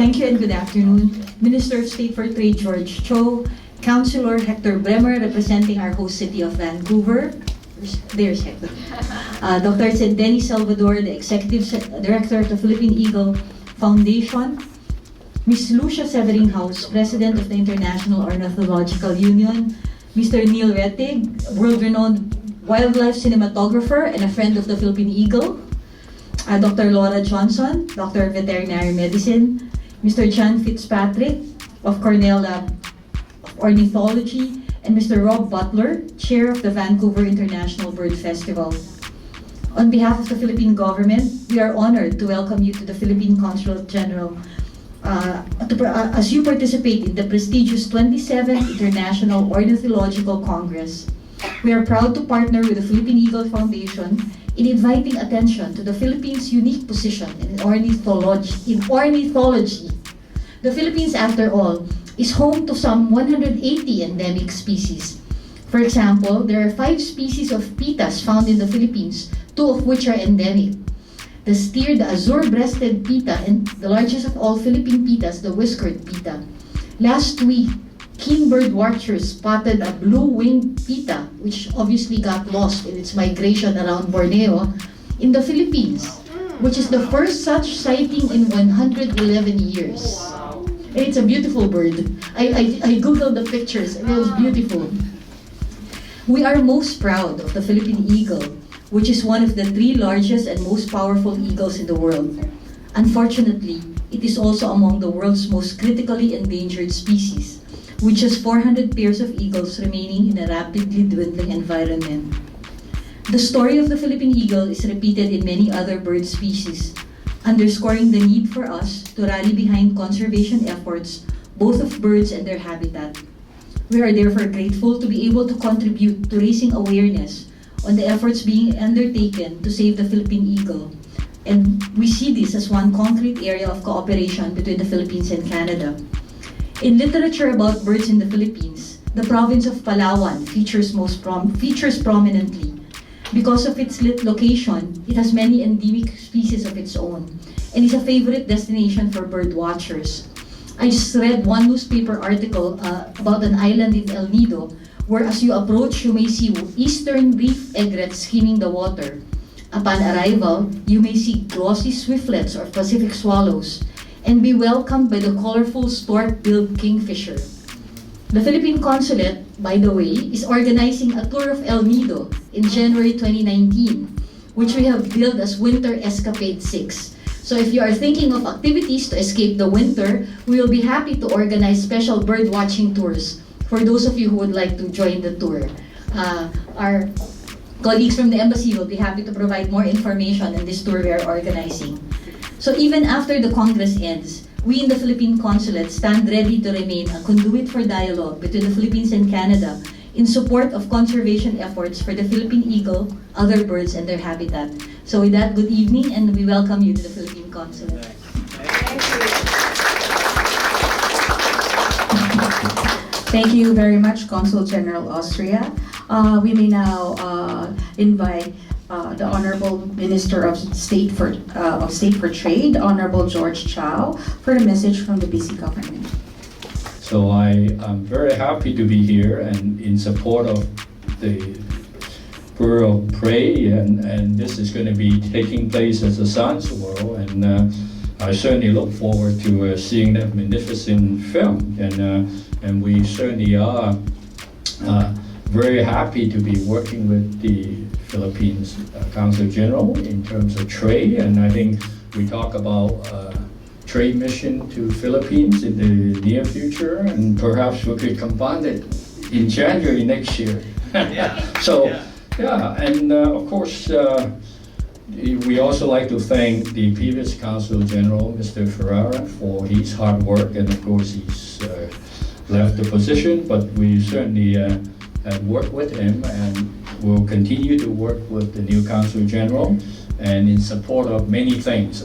Thank you and good afternoon. Minister of State for Trade George Cho, Councilor Hector Bremer representing our host city of Vancouver. There's Hector. Dr. Denny Salvador, the Executive Director of the Philippine Eagle Foundation. Ms. Lucia Severinghaus, President of the International Ornithological Union. Mr. Neil Rettig, world-renowned wildlife cinematographer and a friend of the Philippine Eagle. Dr. Laura Johnson, Doctor of Veterinary Medicine. Mr. John Fitzpatrick of Cornell Lab of Ornithology. And Mr. Rob Butler, Chair of the Vancouver International Bird Festival. On behalf of the Philippine Government, we are honored to welcome you to the Philippine Consulate General as you participate in the prestigious 27th International Ornithological Congress. We are proud to partner with the Philippine Eagle Foundation in inviting attention to the Philippines' unique position in ornithology. The Philippines, after all, is home to some 180 endemic species. For example, there are 5 species of pitas found in the Philippines, 2 of which are endemic. The steer, the azure-breasted pita, and the largest of all Philippine pitas, the whiskered pita. Last week, keen bird watchers spotted a blue-winged pita, which obviously got lost in its migration around Borneo, in the Philippines, which is the first such sighting in 111 years. And it's a beautiful bird. I googled the pictures and it was beautiful. We are most proud of the Philippine eagle, which is one of the 3 largest and most powerful eagles in the world. Unfortunately, it is also among the world's most critically endangered species, with just 400 pairs of eagles remaining in a rapidly dwindling environment. The story of the Philippine eagle is repeated in many other bird species, underscoring the need for us to rally behind conservation efforts, both of birds and their habitat. We are therefore grateful to be able to contribute to raising awareness on the efforts being undertaken to save the Philippine eagle. And we see this as one concrete area of cooperation between the Philippines and Canada. In literature about birds in the Philippines, the province of Palawan features prominently. Because of its location, it has many endemic species of its own and is a favorite destination for bird watchers. I just read one newspaper article about an island in El Nido where as you approach, you may see eastern reef egrets skimming the water. Upon arrival, you may see glossy swiftlets or Pacific swallows and be welcomed by the colorful stork-billed kingfisher. The Philippine Consulate, by the way, is organizing a tour of El Nido in January 2019, which we have billed as Winter Escapade 6. So if you are thinking of activities to escape the winter, we will be happy to organize special bird watching tours for those of you who would like to join the tour. Our colleagues from the embassy will be happy to provide more information on this tour we are organizing. So even after the Congress ends, we in the Philippine Consulate stand ready to remain a conduit for dialogue between the Philippines and Canada in support of conservation efforts for the Philippine eagle, other birds, and their habitat. So with that, good evening, and we welcome you to the Philippine Consulate. Thank you very much, Consul General Austria. We may now invite the Honorable Minister of State for Trade, Honorable George Chow, for a message from the BC government. So I am very happy to be here and in support of the Bird of Prey, and this is going to be taking place at the Science World, and I certainly look forward to seeing that magnificent film, and we certainly are very happy to be working with the Philippines Consul General in terms of trade, and I think we talk about trade mission to Philippines in the near future, and perhaps we could combine it in January next year. And of course we also like to thank the previous Consul General, Mr. Ferrara, for his hard work, and of course he's left the position, but we certainly have worked with him and will continue to work with the new Consul General and in support of many things,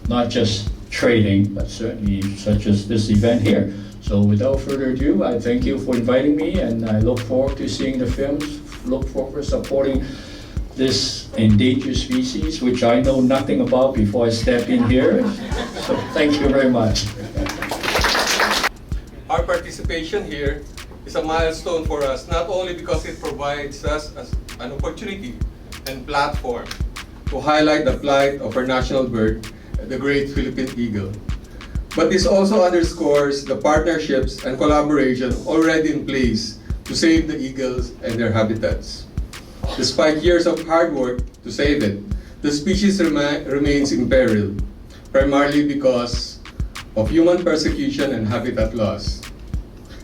not just trading, but certainly such as this event here. So without further ado, I thank you for inviting me, and I look forward to seeing the films, look forward to supporting this endangered species, which I know nothing about before I step in here. So thank you very much. Our participation here is a milestone for us, not only because it provides us as an opportunity and platform to highlight the plight of our national bird, the great Philippine eagle, but this also underscores the partnerships and collaboration already in place to save the eagles and their habitats. Despite years of hard work to save it, the species remains in peril, primarily because of human persecution and habitat loss.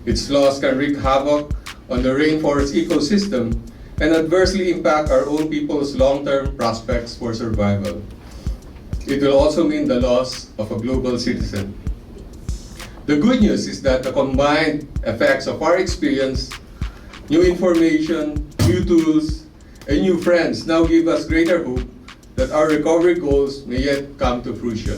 Its loss can wreak havoc on the rainforest ecosystem and adversely impact our own people's long-term prospects for survival. It will also mean the loss of a global citizen. The good news is that the combined effects of our experience, new information, new tools, and new friends now give us greater hope that our recovery goals may yet come to fruition.